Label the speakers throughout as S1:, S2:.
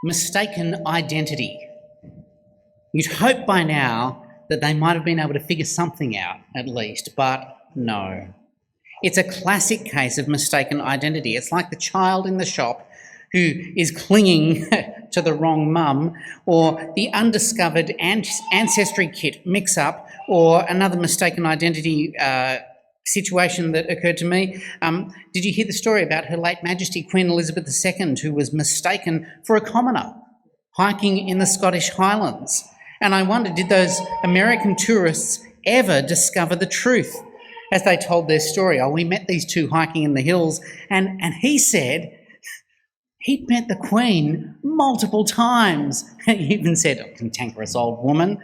S1: Mistaken identity. You'd hope by now that they might have been able to figure something out, at least, but no. It's a classic case of mistaken identity. It's like the child in the shop who is clinging to the wrong mum, or the undiscovered ancestry kit mix-up, or another mistaken identity situation that occurred to me. Did you hear the story about Her Late Majesty Queen Elizabeth II, who was mistaken for a commoner hiking in the Scottish Highlands? And I wonder, did those American tourists ever discover the truth as they told their story? Oh, we met these two hiking in the hills, and he said he'd met the Queen multiple times. He even said, "Oh, cantankerous old woman."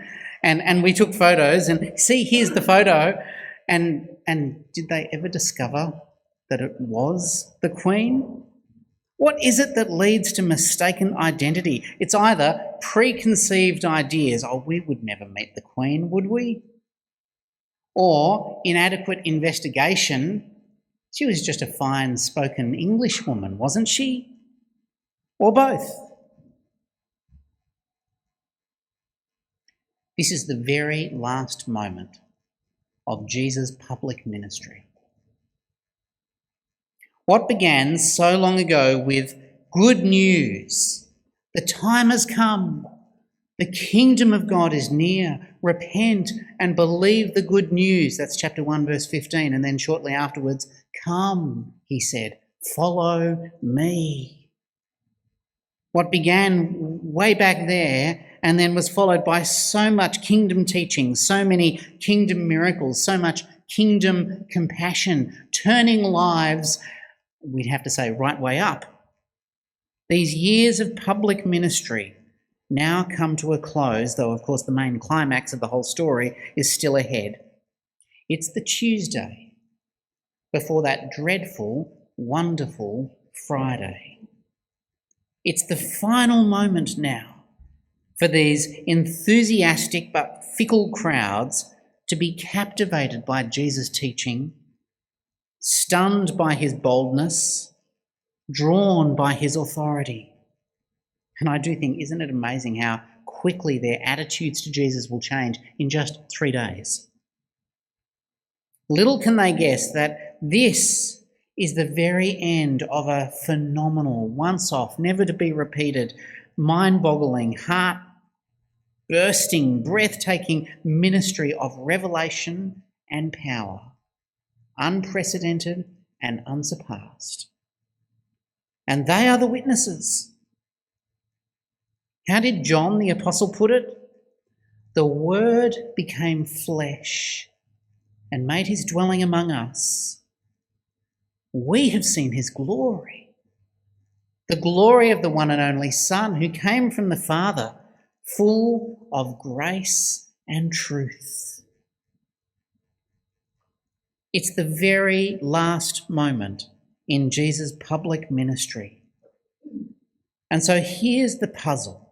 S1: And we took photos, and see, here's the photo. And did they ever discover that it was the Queen? What is it that leads to mistaken identity? It's either preconceived ideas, oh, we would never meet the Queen, would we? Or inadequate investigation, she was just a fine-spoken Englishwoman, wasn't she? Or both. This is the very last moment of Jesus' public ministry. What began so long ago with good news, the time has come, the kingdom of God is near, repent and believe the good news. That's chapter 1, verse 15. And then shortly afterwards, come, he said, follow me. What began way back there and then was followed by so much kingdom teaching, so many kingdom miracles, so much kingdom compassion, turning lives, we'd have to say, right way up. These years of public ministry now come to a close, though of course the main climax of the whole story is still ahead. It's the Tuesday before that dreadful, wonderful Friday. It's the final moment now for these enthusiastic but fickle crowds to be captivated by Jesus' teaching, stunned by his boldness, drawn by his authority. And I do think, isn't it amazing how quickly their attitudes to Jesus will change in just 3 days? Little can they guess that this is the very end of a phenomenal, once-off, never-to-be repeated, mind-boggling, heart-bursting, breathtaking ministry of revelation and power, unprecedented and unsurpassed. And they are the witnesses. How did John the Apostle put it? The Word became flesh and made his dwelling among us. We have seen his glory, the glory of the one and only Son who came from the Father, full of grace and truth. It's the very last moment in Jesus' public ministry. And so here's the puzzle.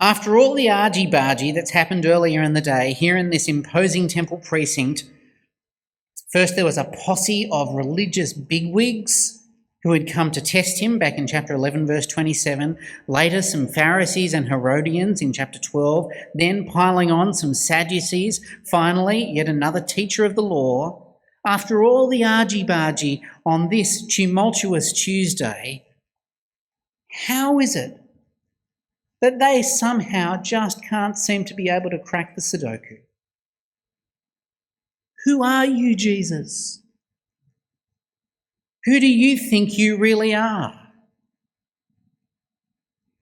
S1: After all the argy-bargy that's happened earlier in the day, here in this imposing temple precinct, first there was a posse of religious bigwigs who had come to test him back in chapter 11, verse 27. Later, some Pharisees and Herodians in chapter 12. Then piling on some Sadducees. Finally, yet another teacher of the law. After all the argy-bargy on this tumultuous Tuesday, how is it that they somehow just can't seem to be able to crack the Sudoku? Who are you, Jesus? Who do you think you really are?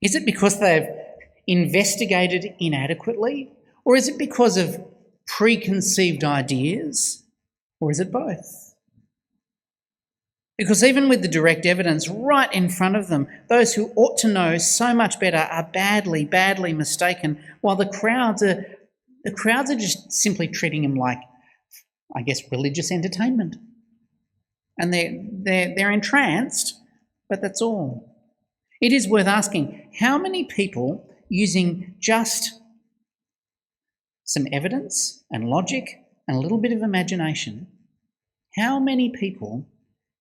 S1: Is it because they've investigated inadequately? Or is it because of preconceived ideas? Or is it both? Because even with the direct evidence right in front of them, those who ought to know so much better are badly, badly mistaken, while the crowds are just simply treating him like, I guess, religious entertainment. And they're entranced, but that's all. It is worth asking, how many people using just some evidence and logic and a little bit of imagination, how many people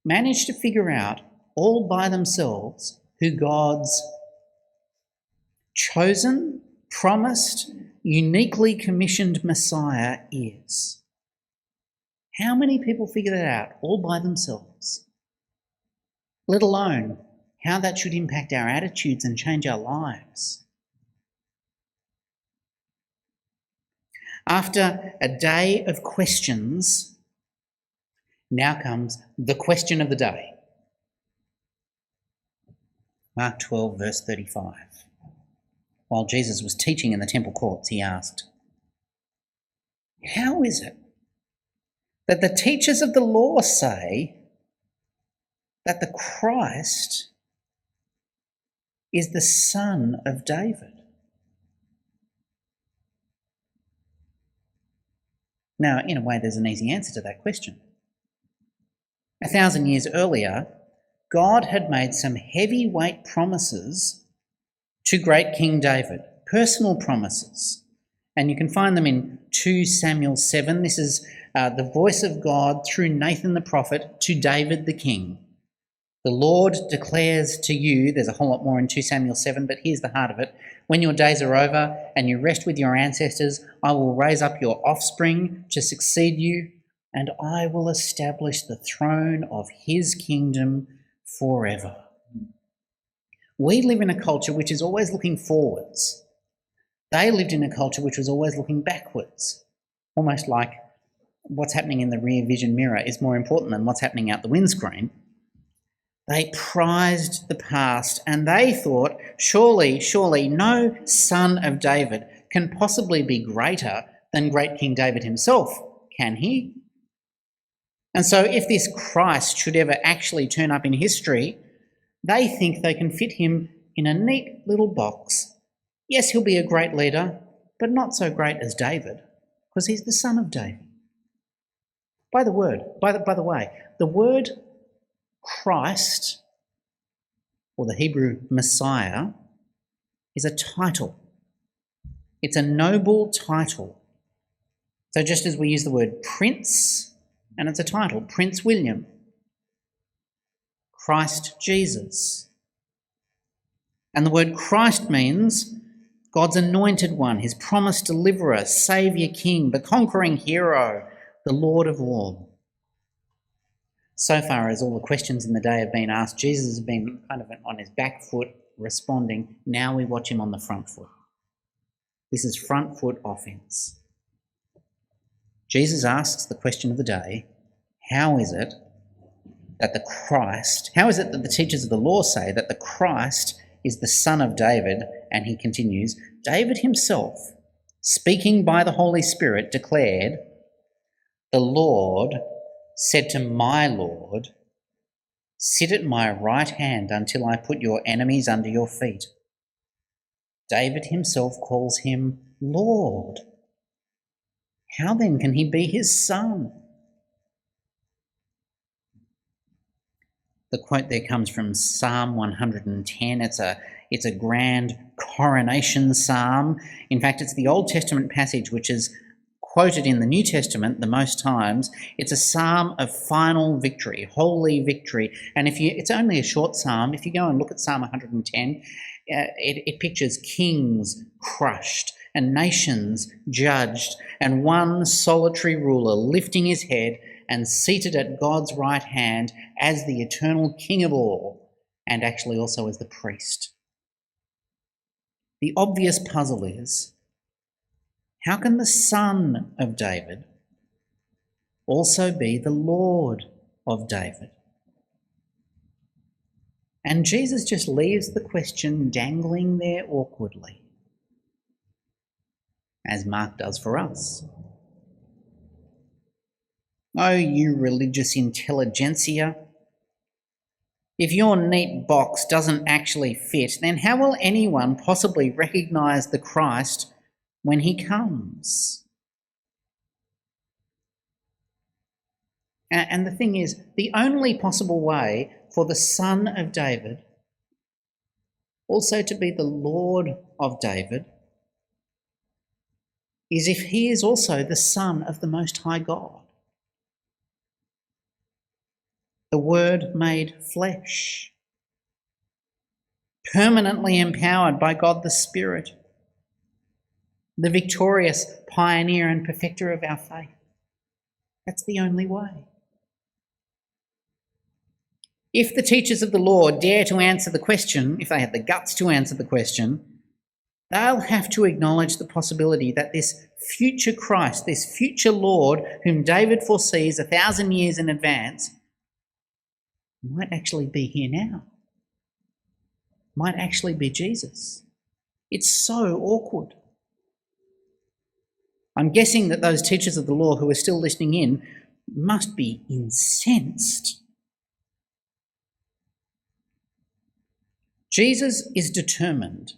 S1: manage to figure out all by themselves who God's chosen, promised, uniquely commissioned Messiah is? How many people figure that out all by themselves? Let alone how that should impact our attitudes and change our lives. After a day of questions, now comes the question of the day. Mark 12, verse 35. While Jesus was teaching in the temple courts, he asked, "How is it that the teachers of the law say that the Christ is the son of David?" Now, in a way, there's an easy answer to that question. 1,000 years earlier, God had made some heavyweight promises to great King David, personal promises. And you can find them in 2 Samuel 7. This is the voice of God through Nathan the prophet to David the king. The Lord declares to you, there's a whole lot more in 2 Samuel 7, but here's the heart of it. When your days are over and you rest with your ancestors, I will raise up your offspring to succeed you, and I will establish the throne of his kingdom forever. We live in a culture which is always looking forwards. They lived in a culture which was always looking backwards, almost like what's happening in the rear vision mirror is more important than what's happening out the windscreen. They prized the past and they thought, surely no son of David can possibly be greater than great King David himself, can he? And so if this Christ should ever actually turn up in history, they think they can fit him in a neat little box. Yes, he'll be a great leader, but not so great as David, because he's the son of David. By the way, the word Christ, or the Hebrew Messiah, is a title. It's a noble title. So just as we use the word prince, and it's a title, Prince William, Christ Jesus. And the word Christ means God's anointed one, his promised deliverer, saviour, king, the conquering hero, the Lord of all. So far as all the questions in the day have been asked, Jesus has been kind of on his back foot responding. Now we watch him on the front foot. This is front foot offence. Jesus asks the question of the day, how is it that the teachers of the law say that the Christ is the son of David? And he continues, David himself, speaking by the Holy Spirit, declared, "The Lord said to my Lord, sit at my right hand until I put your enemies under your feet." David himself calls him Lord. How then can he be his son? The quote there comes from Psalm 110. It's a grand coronation psalm. In fact, it's the Old Testament passage which is quoted in the New Testament the most times. It's a psalm of final victory, holy victory. And it's only a short psalm. If you go and look at Psalm 110, it pictures kings crushed and nations judged, and one solitary ruler lifting his head and seated at God's right hand as the eternal King of all, and actually also as the priest. The obvious puzzle is, how can the son of David also be the Lord of David? And Jesus just leaves the question dangling there awkwardly, as Mark does for us. Oh, you religious intelligentsia. If your neat box doesn't actually fit, then how will anyone possibly recognise the Christ when he comes? And the thing is, the only possible way for the Son of David also to be the Lord of David is if he is also the Son of the Most High God. the Word made flesh, permanently empowered by God the Spirit, the victorious pioneer and perfecter of our faith. That's the only way. If the teachers of the law dare to answer the question, if they have the guts to answer the question, they'll have to acknowledge the possibility that this future Christ, this future Lord, whom David foresees 1,000 years in advance, might actually be here now. Might actually be Jesus. It's so awkward. I'm guessing that those teachers of the law who are still listening in must be incensed. Jesus is determined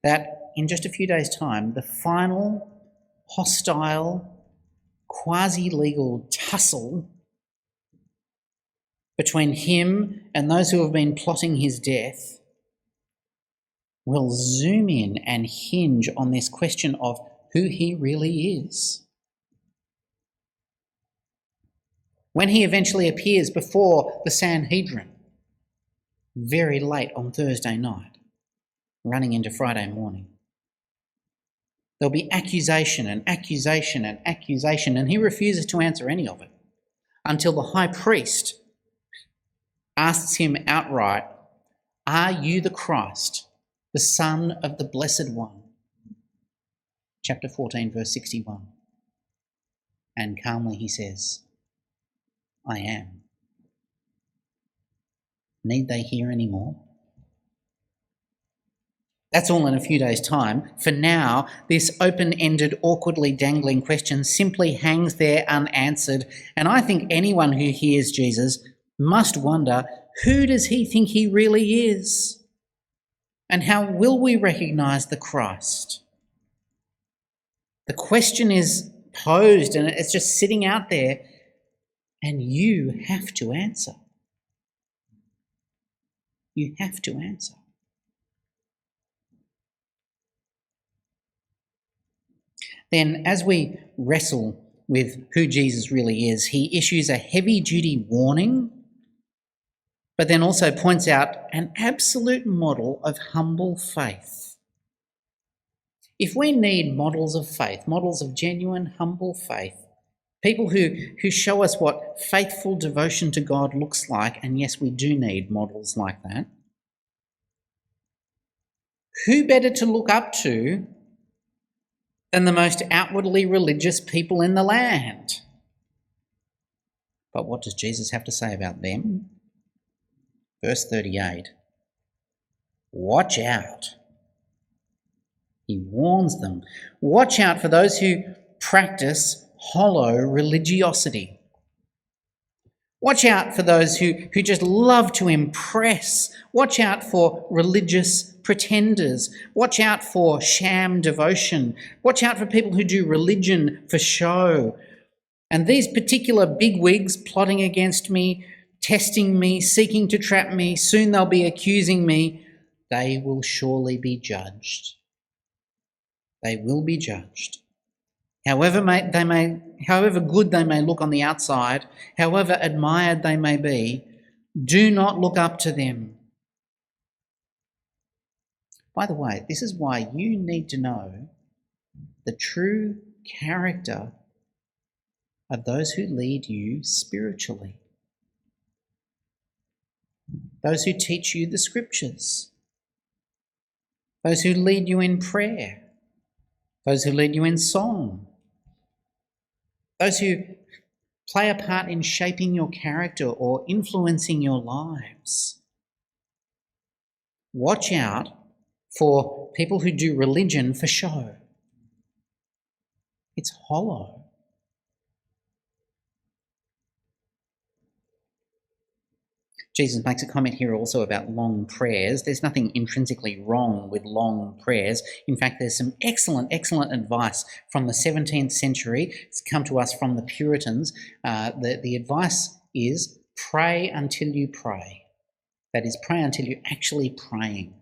S1: that in just a few days' time, the final hostile, quasi-legal tussle between him and those who have been plotting his death will zoom in and hinge on this question of who he really is. When he eventually appears before the Sanhedrin, very late on Thursday night, running into Friday morning, there'll be accusation and accusation and accusation, and he refuses to answer any of it until the high priest asks him outright, "Are you the Christ, the Son of the Blessed One?" Chapter 14, verse 61. And calmly he says, "I am." Need they hear any more? That's all in a few days' time. For now, this open-ended, awkwardly dangling question simply hangs there unanswered, and I think anyone who hears Jesus must wonder, who does he think he really is? And how will we recognise the Christ? The question is posed and it's just sitting out there, and you have to answer. You have to answer. Then, as we wrestle with who Jesus really is, he issues a heavy-duty warning, but then also points out an absolute model of humble faith. If we need models of faith, models of genuine, humble faith, people who show us what faithful devotion to God looks like, and yes, we do need models like that, who better to look up to than the most outwardly religious people in the land? But what does Jesus have to say about them? Verse 38, watch out. He warns them, watch out for those who practice hollow religiosity. Watch out for those who just love to impress. Watch out for religious pretenders. Watch out for sham devotion. Watch out for people who do religion for show. And these particular bigwigs plotting against me, testing me, seeking to trap me, soon they'll be accusing me. They will surely be judged. They will be judged. However good they may look on the outside, however admired they may be, do not look up to them. By the way, this is why you need to know the true character of those who lead you spiritually. Those who teach you the scriptures. Those who lead you in prayer. Those who lead you in song. Those who play a part in shaping your character or influencing your lives. Watch out for people who do religion for show. It's hollow. Jesus makes a comment here also about long prayers. There's nothing intrinsically wrong with long prayers. In fact, there's some excellent advice from the 17th century. It's come to us from the Puritans. The advice is pray until you pray. That is, pray until you're actually praying.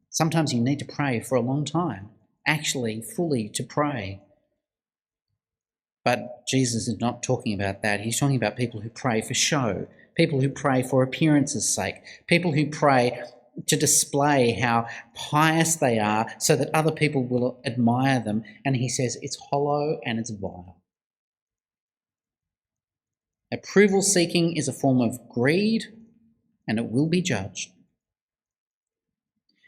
S1: Sometimes you need to pray for a long time, actually fully to pray. But Jesus is not talking about that. He's talking about people who pray for show, people who pray for appearance's sake, people who pray to display how pious they are so that other people will admire them. And he says it's hollow and it's vile. Approval seeking is a form of greed and it will be judged.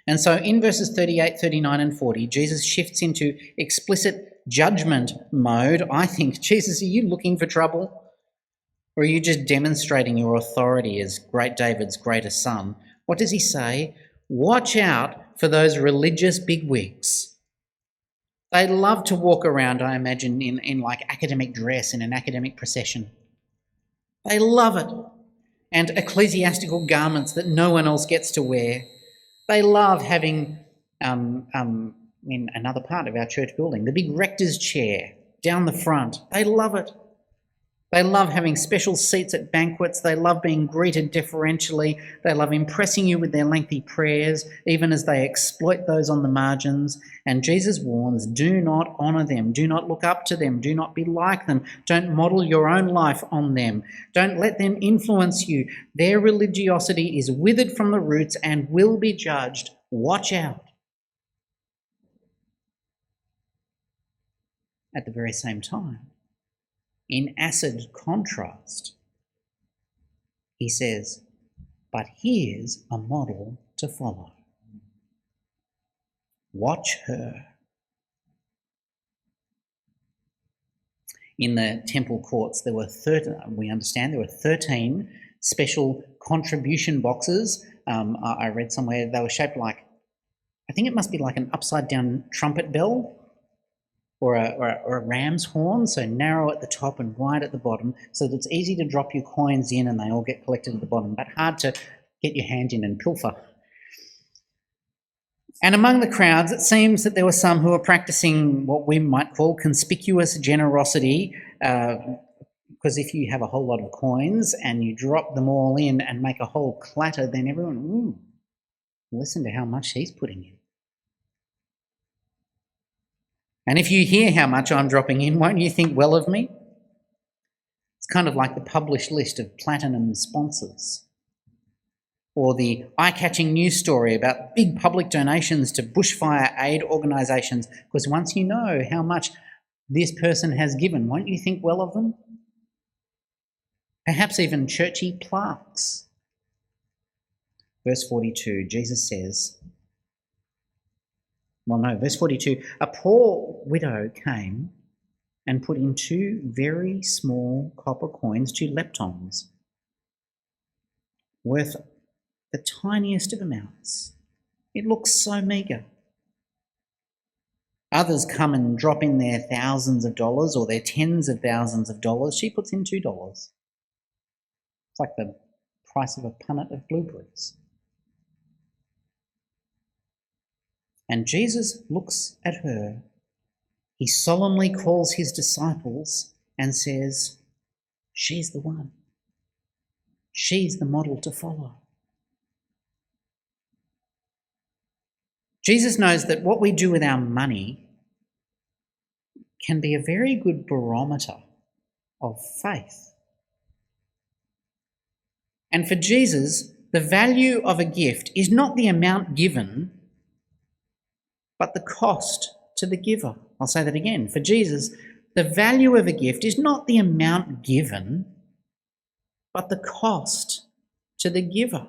S1: And so in verses 38, 39 and 40, Jesus shifts into explicit judgment mode. I think, Jesus, are you looking for trouble? Or are you just demonstrating your authority as great David's greatest son? What does he say? Watch out for those religious bigwigs. They love to walk around, I imagine, in like academic dress in an academic procession. They love it. And ecclesiastical garments that no one else gets to wear. They love having, in another part of our church building, the big rector's chair down the front. They love it. They love having special seats at banquets. They love being greeted deferentially. They love impressing you with their lengthy prayers, even as they exploit those on the margins. And Jesus warns, do not honour them. Do not look up to them. Do not be like them. Don't model your own life on them. Don't let them influence you. Their religiosity is withered from the roots and will be judged. Watch out. At the very same time, in acid contrast, he says, but here's a model to follow. Watch her. In the temple courts, there were 13 special contribution boxes. I read somewhere they were shaped like, I think it must be like an upside down trumpet bell, or a ram's horn, so narrow at the top and wide at the bottom, so that it's easy to drop your coins in and they all get collected at the bottom, but hard to get your hand in and pilfer. And among the crowds, it seems that there were some who were practicing what we might call conspicuous generosity, because if you have a whole lot of coins and you drop them all in and make a whole clatter, then everyone, listen to how much he's putting in. And if you hear how much I'm dropping in, won't you think well of me? It's kind of like the published list of platinum sponsors, or the eye-catching news story about big public donations to bushfire aid organisations, because once you know how much this person has given, won't you think well of them? Perhaps even churchy plaques. Verse 42, Jesus says, verse 42, a poor widow came and put in 2 very small copper coins, 2 leptons, worth the tiniest of amounts. It looks so meagre. Others come and drop in their thousands of dollars or their tens of thousands of dollars. She puts in $2. It's like the price of a punnet of blueberries. And Jesus looks at her. He solemnly calls his disciples and says, she's the one. She's the model to follow. Jesus knows that what we do with our money can be a very good barometer of faith. And for Jesus, the value of a gift is not the amount given, but the cost to the giver. I'll say that again. For Jesus, the value of a gift is not the amount given, but the cost to the giver.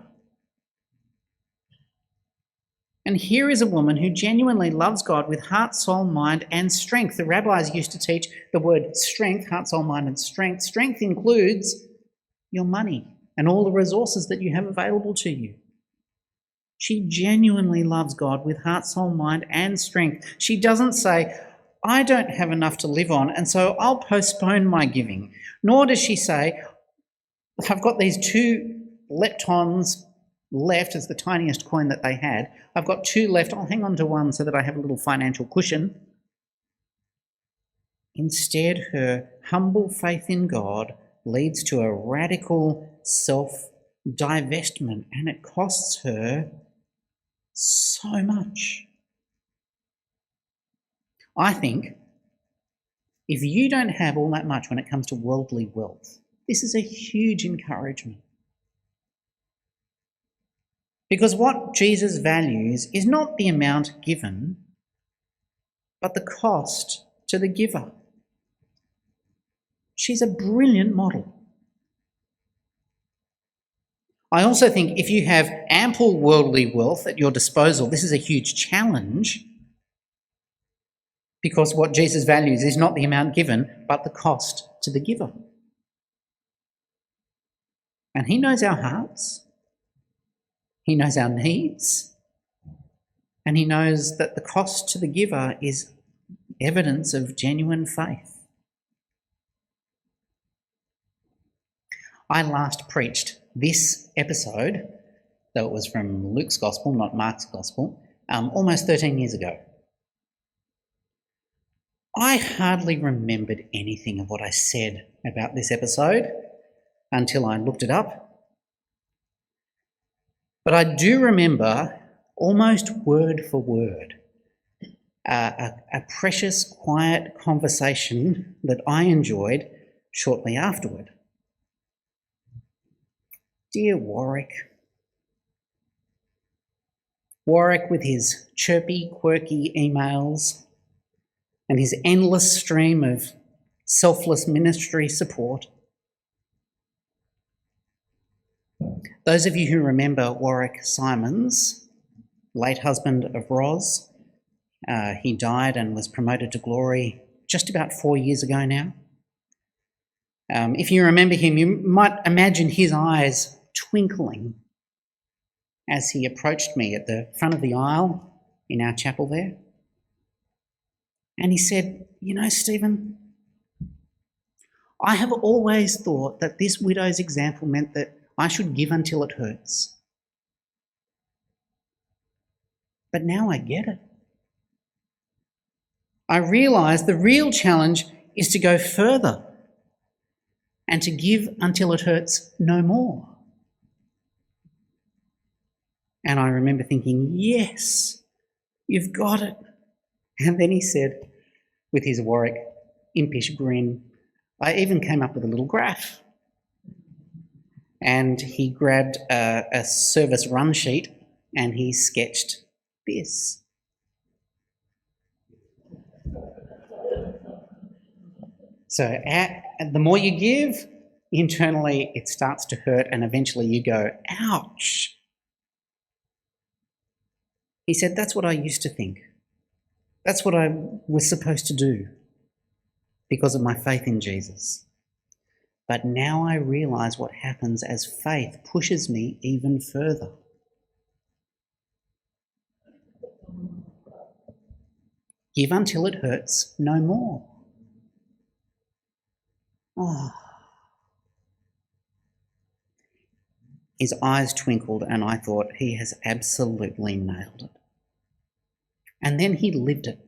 S1: And here is a woman who genuinely loves God with heart, soul, mind, and strength. The rabbis used to teach the word strength, heart, soul, mind, and strength. Strength includes your money and all the resources that you have available to you. She genuinely loves God with heart, soul, mind, and strength. She doesn't say, I don't have enough to live on, and so I'll postpone my giving. Nor does she say, I've got these 2 leptons left as the tiniest coin that they had. I've got 2 left. I'll hang on to one so that I have a little financial cushion. Instead, her humble faith in God leads to a radical self-divestment, and it costs her so much. I think if you don't have all that much when it comes to worldly wealth, this is a huge encouragement. Because what Jesus values is not the amount given, but the cost to the giver. She's a brilliant model. I also think if you have ample worldly wealth at your disposal, this is a huge challenge, because what Jesus values is not the amount given, but the cost to the giver. And he knows our hearts, he knows our needs, and he knows that the cost to the giver is evidence of genuine faith. I last preached this episode, though it was from Luke's Gospel, not Mark's Gospel, almost 13 years ago. I hardly remembered anything of what I said about this episode until I looked it up. But I do remember, almost word for word, a precious, quiet conversation that I enjoyed shortly afterward. Dear Warwick with his chirpy, quirky emails and his endless stream of selfless ministry support. Those of you who remember Warwick Simons, late husband of Roz, he died and was promoted to glory just about 4 years ago now. If you remember him, you might imagine his eyes twinkling as he approached me at the front of the aisle in our chapel there. And he said, "You know, Stephen, I have always thought that this widow's example meant that I should give until it hurts. But now I get it. I realise the real challenge is to go further and to give until it hurts no more." And I remember thinking, yes, you've got it. And then he said, with his Warwick impish grin, I even came up with a little graph. And he grabbed a service run sheet and he sketched this. So the more you give, internally it starts to hurt and eventually you go, ouch. He said, that's what I used to think. That's what I was supposed to do because of my faith in Jesus. But now I realise what happens as faith pushes me even further. Give until it hurts no more. Oh. His eyes twinkled and I thought, he has absolutely nailed it. And then he lived it.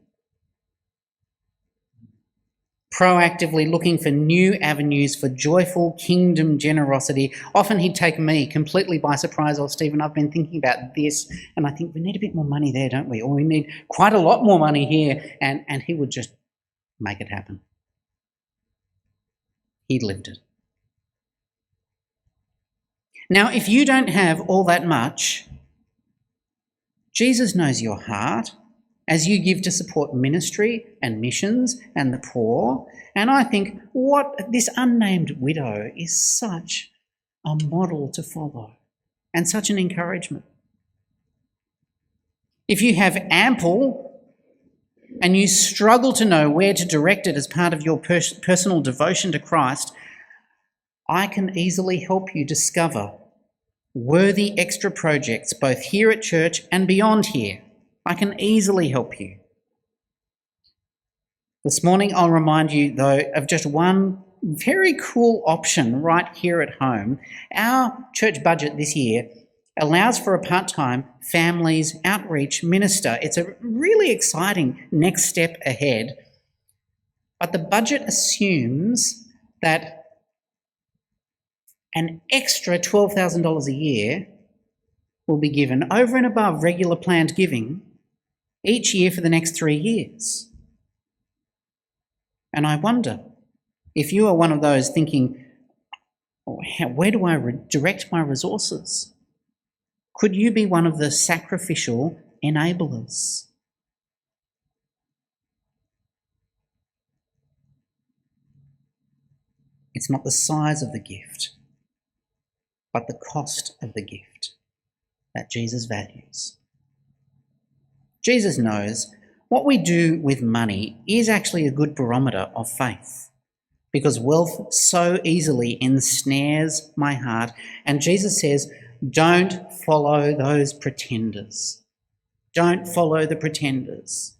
S1: Proactively looking for new avenues for joyful kingdom generosity. Often he'd take me completely by surprise. Oh, Stephen, I've been thinking about this and I think we need a bit more money there, don't we? Or we need quite a lot more money here. And he would just make it happen. He lived it. Now, if you don't have all that much, Jesus knows your heart as you give to support ministry and missions and the poor. And I think what this unnamed widow is such a model to follow and such an encouragement. If you have ample and you struggle to know where to direct it as part of your personal devotion to Christ, I can easily help you discover worthy extra projects both here at church and beyond here. I can easily help you. This morning I'll remind you, though, of just one very cool option right here at home. Our church budget this year allows for a part-time families outreach minister. It's a really exciting next step ahead. But the budget assumes that an extra $12,000 a year will be given over and above regular planned giving each year for the next 3 years. And I wonder if you are one of those thinking, where do I direct my resources? Could you be one of the sacrificial enablers? It's not the size of the gift, but the cost of the gift that Jesus values. Jesus knows what we do with money is actually a good barometer of faith, because wealth so easily ensnares my heart. And Jesus says, don't follow those pretenders. Don't follow the pretenders.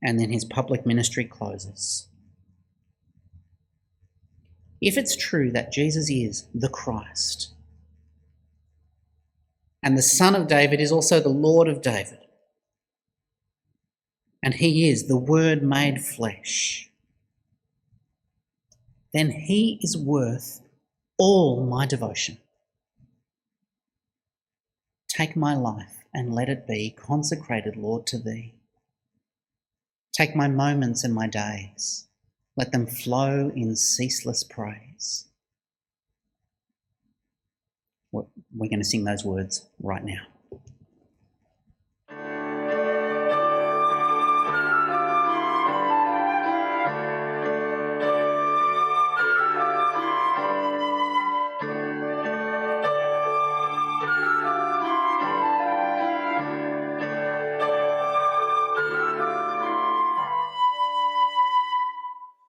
S1: And then his public ministry closes. If it's true that Jesus is the Christ, and the Son of David is also the Lord of David, and he is the Word made flesh, then he is worth all my devotion. Take my life and let it be consecrated, Lord, to thee. Take my moments and my days. Let them flow in ceaseless praise. We're going to sing those words right now.